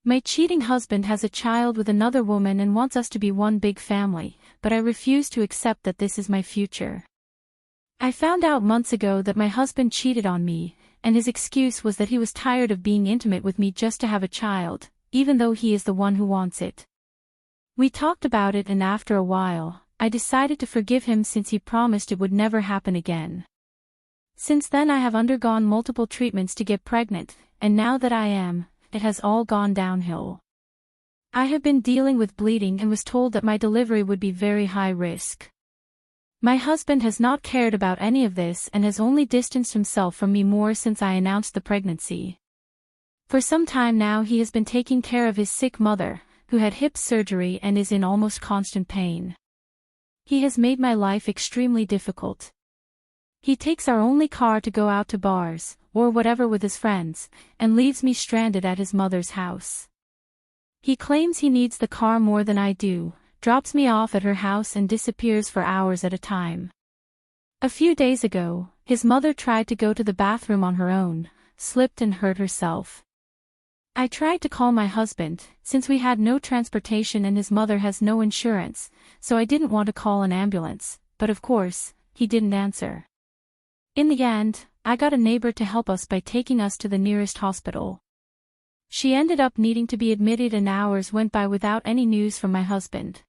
My cheating husband has a child with another woman and wants us to be one big family, but I refuse to accept that this is my future. I found out months ago that my husband cheated on me, and his excuse was that he was tired of being intimate with me just to have a child, even though he is the one who wants it. We talked about it, and after a while, I decided to forgive him since he promised it would never happen again. Since then I have undergone multiple treatments to get pregnant, and now that I am, it has all gone downhill. I have been dealing with bleeding and was told that my delivery would be very high risk. My husband has not cared about any of this and has only distanced himself from me more since I announced the pregnancy. For some time now he has been taking care of his sick mother, who had hip surgery and is in almost constant pain. He has made my life extremely difficult. He takes our only car to go out to bars, or whatever with his friends, and leaves me stranded at his mother's house. He claims he needs the car more than I do, drops me off at her house and disappears for hours at a time. A few days ago, his mother tried to go to the bathroom on her own, slipped and hurt herself. I tried to call my husband, since we had no transportation and his mother has no insurance, so I didn't want to call an ambulance, but of course, he didn't answer. In the end, I got a neighbor to help us by taking us to the nearest hospital. She ended up needing to be admitted and hours went by without any news from my husband.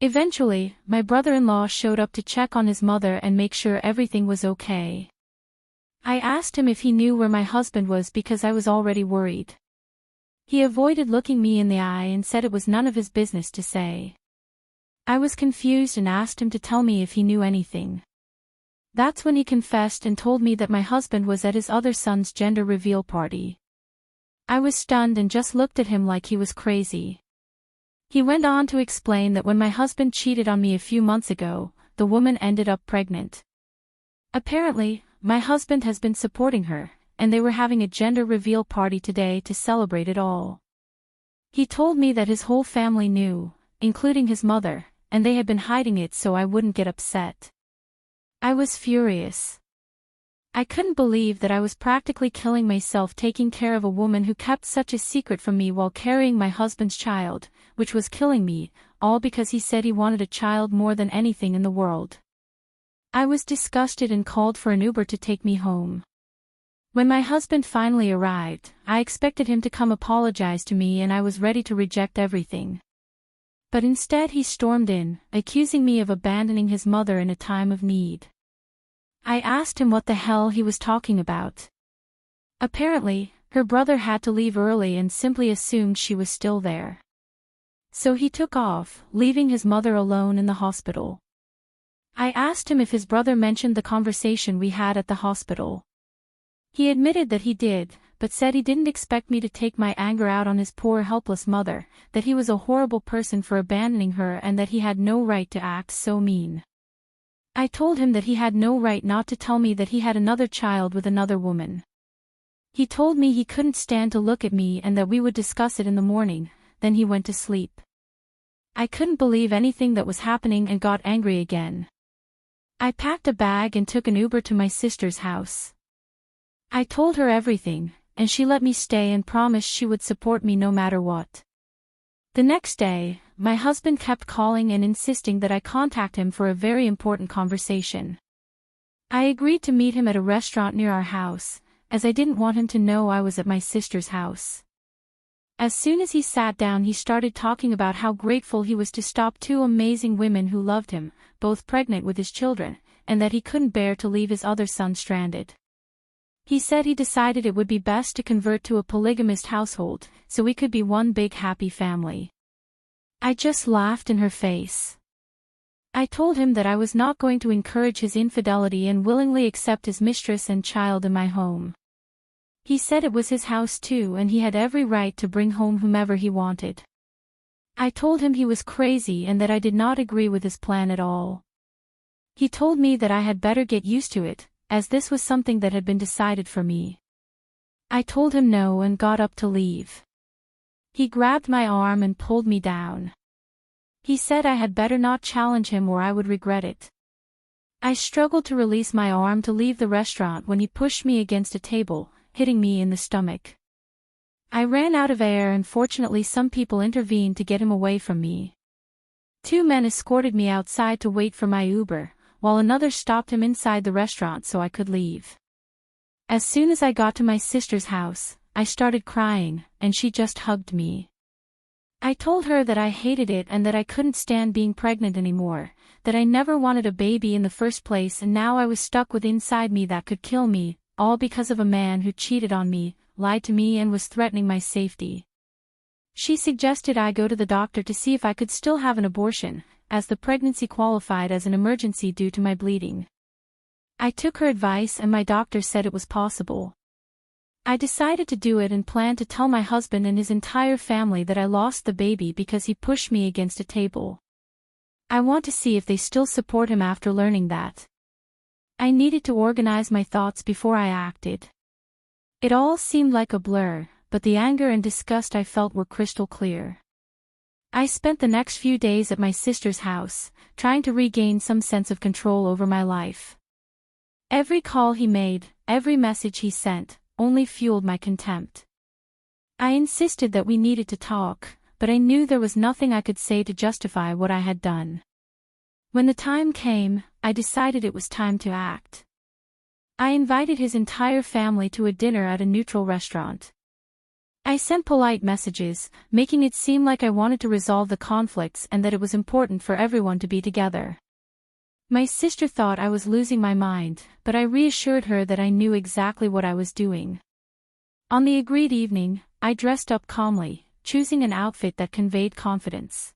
Eventually, my brother-in-law showed up to check on his mother and make sure everything was okay. I asked him if he knew where my husband was because I was already worried. He avoided looking me in the eye and said it was none of his business to say. I was confused and asked him to tell me if he knew anything. That's when he confessed and told me that my husband was at his other son's gender reveal party. I was stunned and just looked at him like he was crazy. He went on to explain that when my husband cheated on me a few months ago, the woman ended up pregnant. Apparently, my husband has been supporting her, and they were having a gender reveal party today to celebrate it all. He told me that his whole family knew, including his mother, and they had been hiding it so I wouldn't get upset. I was furious. I couldn't believe that I was practically killing myself taking care of a woman who kept such a secret from me while carrying my husband's child, which was killing me, all because he said he wanted a child more than anything in the world. I was disgusted and called for an Uber to take me home. When my husband finally arrived, I expected him to come apologize to me and I was ready to reject everything. But instead he stormed in, accusing me of abandoning his mother in a time of need. I asked him what the hell he was talking about. Apparently, her brother had to leave early and simply assumed she was still there. So he took off, leaving his mother alone in the hospital. I asked him if his brother mentioned the conversation we had at the hospital. He admitted that he did, but said he didn't expect me to take my anger out on his poor helpless mother, that he was a horrible person for abandoning her and that he had no right to act so mean. I told him that he had no right not to tell me that he had another child with another woman. He told me he couldn't stand to look at me and that we would discuss it in the morning, then he went to sleep. I couldn't believe anything that was happening and got angry again. I packed a bag and took an Uber to my sister's house. I told her everything, and she let me stay and promised she would support me no matter what. The next day, my husband kept calling and insisting that I contact him for a very important conversation. I agreed to meet him at a restaurant near our house, as I didn't want him to know I was at my sister's house. As soon as he sat down he started talking about how grateful he was to stop two amazing women who loved him, both pregnant with his children, and that he couldn't bear to leave his other son stranded. He said he decided it would be best to convert to a polygamist household, so we could be one big happy family. I just laughed in her face. I told him that I was not going to encourage his infidelity and willingly accept his mistress and child in my home. He said it was his house too and he had every right to bring home whomever he wanted. I told him he was crazy and that I did not agree with his plan at all. He told me that I had better get used to it, as this was something that had been decided for me. I told him no and got up to leave. He grabbed my arm and pulled me down. He said I had better not challenge him or I would regret it. I struggled to release my arm to leave the restaurant when he pushed me against a table, hitting me in the stomach. I ran out of air and fortunately some people intervened to get him away from me. Two men escorted me outside to wait for my Uber, while another stopped him inside the restaurant so I could leave. As soon as I got to my sister's house, I started crying, and she just hugged me. I told her that I hated it and that I couldn't stand being pregnant anymore, that I never wanted a baby in the first place and now I was stuck with inside me that could kill me, all because of a man who cheated on me, lied to me and was threatening my safety. She suggested I go to the doctor to see if I could still have an abortion, as the pregnancy qualified as an emergency due to my bleeding. I took her advice and my doctor said it was possible. I decided to do it and planned to tell my husband and his entire family that I lost the baby because he pushed me against a table. I want to see if they still support him after learning that. I needed to organize my thoughts before I acted. It all seemed like a blur, but the anger and disgust I felt were crystal clear. I spent the next few days at my sister's house, trying to regain some sense of control over my life. Every call he made, every message he sent, only fueled my contempt. I insisted that we needed to talk, but I knew there was nothing I could say to justify what I had done. When the time came, I decided it was time to act. I invited his entire family to a dinner at a neutral restaurant. I sent polite messages, making it seem like I wanted to resolve the conflicts and that it was important for everyone to be together. My sister thought I was losing my mind, but I reassured her that I knew exactly what I was doing. On the agreed evening, I dressed up calmly, choosing an outfit that conveyed confidence.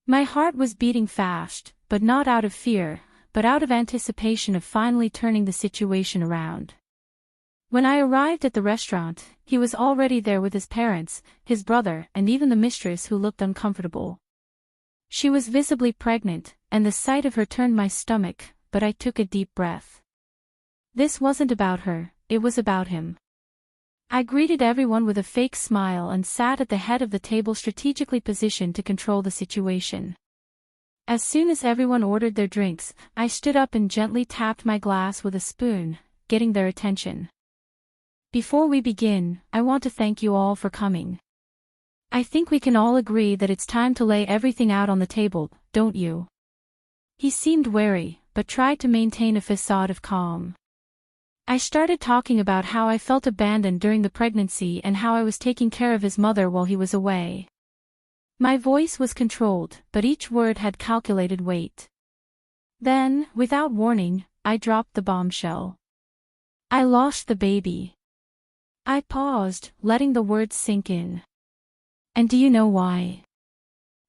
My heart was beating fast, but not out of fear, but out of anticipation of finally turning the situation around. When I arrived at the restaurant, he was already there with his parents, his brother, and even the mistress who looked uncomfortable. She was visibly pregnant, and the sight of her turned my stomach, but I took a deep breath. This wasn't about her, it was about him. I greeted everyone with a fake smile and sat at the head of the table strategically positioned to control the situation. As soon as everyone ordered their drinks, I stood up and gently tapped my glass with a spoon, getting their attention. Before we begin, I want to thank you all for coming. I think we can all agree that it's time to lay everything out on the table, don't you? He seemed wary, but tried to maintain a facade of calm. I started talking about how I felt abandoned during the pregnancy and how I was taking care of his mother while he was away. My voice was controlled, but each word had calculated weight. Then, without warning, I dropped the bombshell. I lost the baby. I paused, letting the words sink in. And do you know why?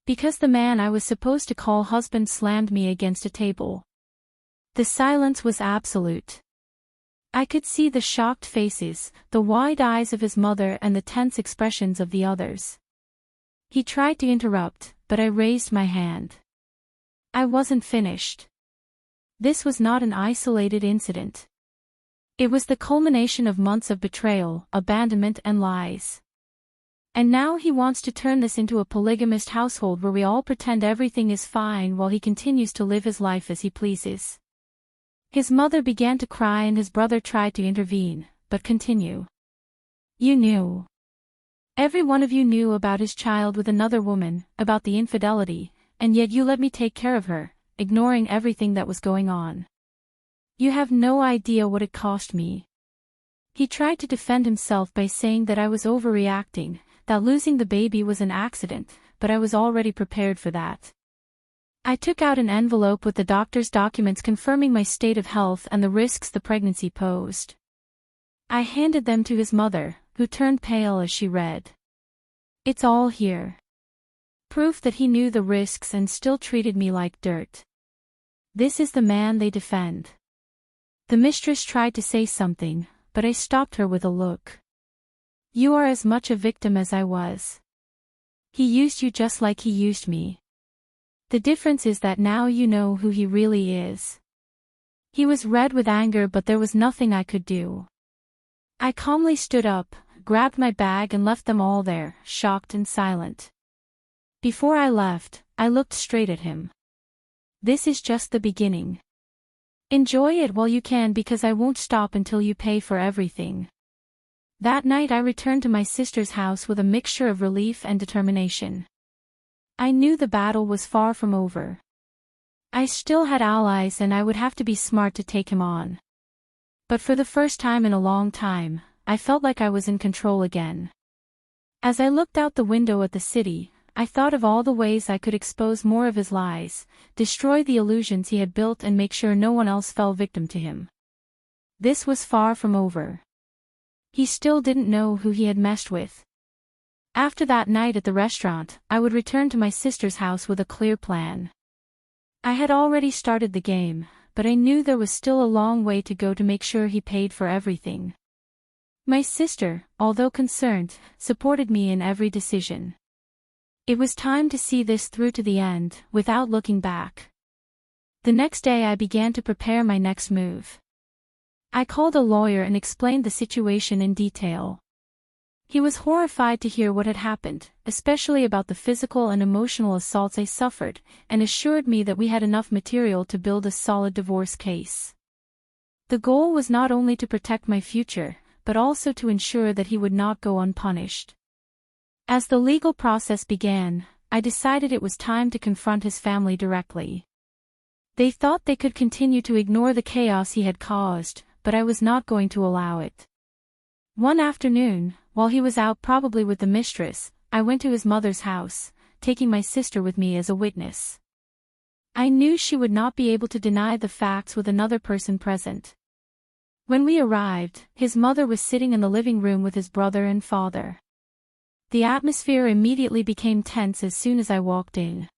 Because the man I was supposed to call husband slammed me against a table. The silence was absolute. I could see the shocked faces, the wide eyes of his mother and the tense expressions of the others. He tried to interrupt, but I raised my hand. I wasn't finished. This was not an isolated incident. It was the culmination of months of betrayal, abandonment and lies. And now he wants to turn this into a polygamist household where we all pretend everything is fine while he continues to live his life as he pleases. His mother began to cry and his brother tried to intervene, but continue. You knew. Every one of you knew about his child with another woman, about the infidelity, and yet you let me take care of her, ignoring everything that was going on. You have no idea what it cost me. He tried to defend himself by saying that I was overreacting, that losing the baby was an accident, but I was already prepared for that. I took out an envelope with the doctor's documents confirming my state of health and the risks the pregnancy posed. I handed them to his mother, who turned pale as she read. It's all here. Proof that he knew the risks and still treated me like dirt. This is the man they defend. The mistress tried to say something, but I stopped her with a look. You are as much a victim as I was. He used you just like he used me. The difference is that now you know who he really is. He was red with anger, but there was nothing I could do. I calmly stood up, grabbed my bag and left them all there, shocked and silent. Before I left, I looked straight at him. This is just the beginning. Enjoy it while you can because I won't stop until you pay for everything. That night I returned to my sister's house with a mixture of relief and determination. I knew the battle was far from over. I still had allies and I would have to be smart to take him on. But for the first time in a long time, I felt like I was in control again. As I looked out the window at the city, I thought of all the ways I could expose more of his lies, destroy the illusions he had built and make sure no one else fell victim to him. This was far from over. He still didn't know who he had messed with. After that night at the restaurant, I would return to my sister's house with a clear plan. I had already started the game, but I knew there was still a long way to go to make sure he paid for everything. My sister, although concerned, supported me in every decision. It was time to see this through to the end, without looking back. The next day I began to prepare my next move. I called a lawyer and explained the situation in detail. He was horrified to hear what had happened, especially about the physical and emotional assaults I suffered, and assured me that we had enough material to build a solid divorce case. The goal was not only to protect my future, but also to ensure that he would not go unpunished. As the legal process began, I decided it was time to confront his family directly. They thought they could continue to ignore the chaos he had caused, but I was not going to allow it. One afternoon, while he was out probably with the mistress, I went to his mother's house, taking my sister with me as a witness. I knew she would not be able to deny the facts with another person present. When we arrived, his mother was sitting in the living room with his brother and father. The atmosphere immediately became tense as soon as I walked in.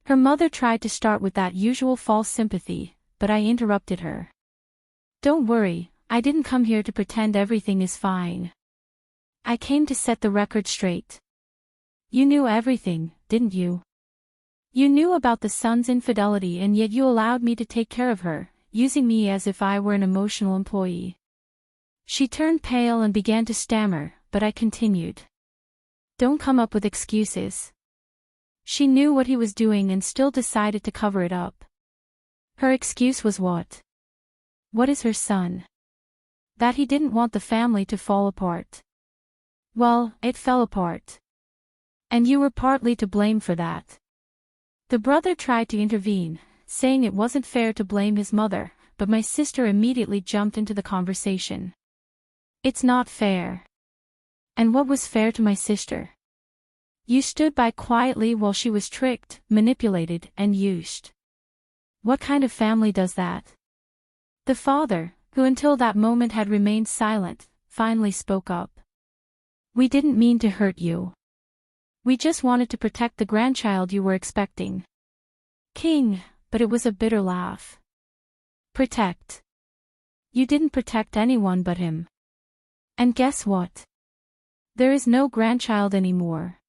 Her mother tried to start with that usual false sympathy, but I interrupted her. "Don't worry, I didn't come here to pretend everything is fine. I came to set the record straight. You knew everything, didn't you? You knew about the son's infidelity and yet you allowed me to take care of her, using me as if I were an emotional employee." She turned pale and began to stammer, but I continued. "Don't come up with excuses." She knew what he was doing and still decided to cover it up. Her excuse was what? What is her son? That he didn't want the family to fall apart. Well, it fell apart. And you were partly to blame for that. The brother tried to intervene, saying it wasn't fair to blame his mother, but my sister immediately jumped into the conversation. "It's not fair." And what was fair to my sister? You stood by quietly while she was tricked, manipulated, and used. What kind of family does that? The father, who until that moment had remained silent, finally spoke up. "We didn't mean to hurt you. We just wanted to protect the grandchild you were expecting." King, but it was a bitter laugh. Protect? You didn't protect anyone but him. And guess what? There is no grandchild anymore.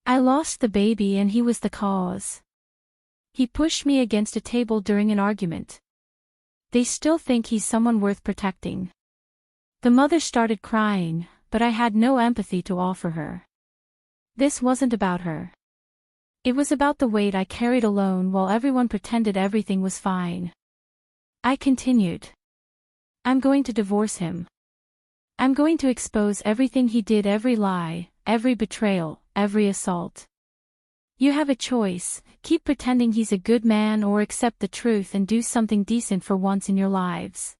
I lost the baby and he was the cause. He pushed me against a table during an argument. They still think he's someone worth protecting. The mother started crying, but I had no empathy to offer her. This wasn't about her. It was about the weight I carried alone while everyone pretended everything was fine. I continued. "I'm going to divorce him. I'm going to expose everything he did, every lie, every betrayal, every assault. You have a choice: keep pretending he's a good man or accept the truth and do something decent for once in your lives."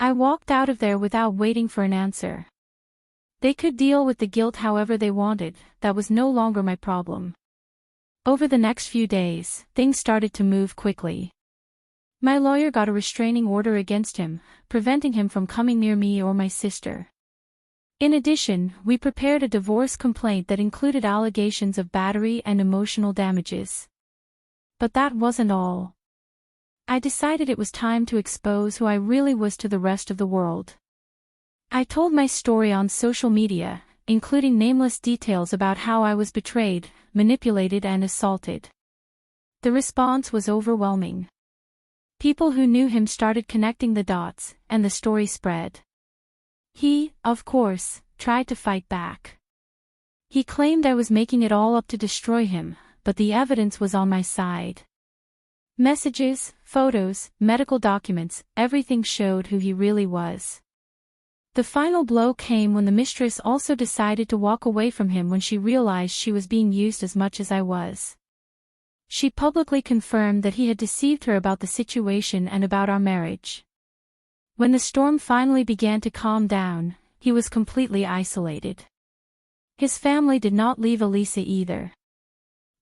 I walked out of there without waiting for an answer. They could deal with the guilt however they wanted, that was no longer my problem. Over the next few days, things started to move quickly. My lawyer got a restraining order against him, preventing him from coming near me or my sister. In addition, we prepared a divorce complaint that included allegations of battery and emotional damages. But that wasn't all. I decided it was time to expose who I really was to the rest of the world. I told my story on social media, including nameless details about how I was betrayed, manipulated and assaulted. The response was overwhelming. People who knew him started connecting the dots, and the story spread. He, of course, tried to fight back. He claimed I was making it all up to destroy him, but the evidence was on my side. Messages, photos, medical documents, everything showed who he really was. The final blow came when the mistress also decided to walk away from him when she realized she was being used as much as I was. She publicly confirmed that he had deceived her about the situation and about our marriage. When the storm finally began to calm down, he was completely isolated. His family did not leave Elisa either.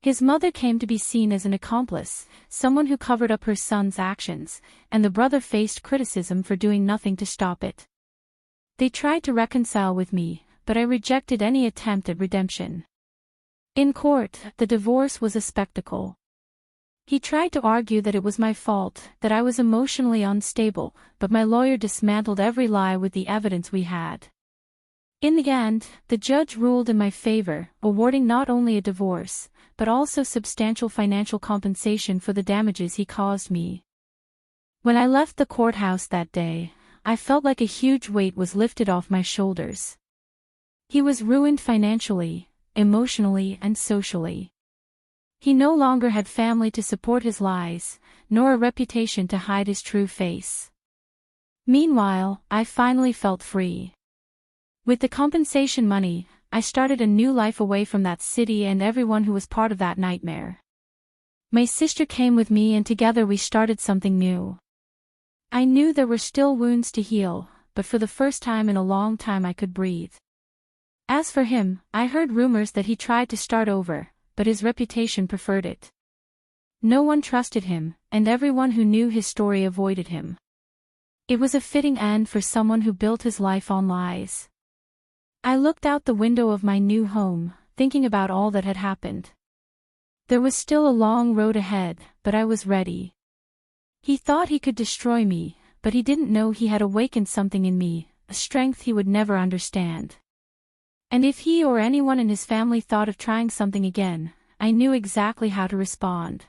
His mother came to be seen as an accomplice, someone who covered up her son's actions, and the brother faced criticism for doing nothing to stop it. They tried to reconcile with me, but I rejected any attempt at redemption. In court, the divorce was a spectacle. He tried to argue that it was my fault, that I was emotionally unstable, but my lawyer dismantled every lie with the evidence we had. In the end, the judge ruled in my favor, awarding not only a divorce, but also substantial financial compensation for the damages he caused me. When I left the courthouse that day, I felt like a huge weight was lifted off my shoulders. He was ruined financially, emotionally, and socially. He no longer had family to support his lies, nor a reputation to hide his true face. Meanwhile, I finally felt free. With the compensation money, I started a new life away from that city and everyone who was part of that nightmare. My sister came with me and together we started something new. I knew there were still wounds to heal, but for the first time in a long time I could breathe. As for him, I heard rumors that he tried to start over, but his reputation preferred it. No one trusted him, and everyone who knew his story avoided him. It was a fitting end for someone who built his life on lies. I looked out the window of my new home, thinking about all that had happened. There was still a long road ahead, but I was ready. He thought he could destroy me, but he didn't know he had awakened something in me, a strength he would never understand. And if he or anyone in his family thought of trying something again, I knew exactly how to respond.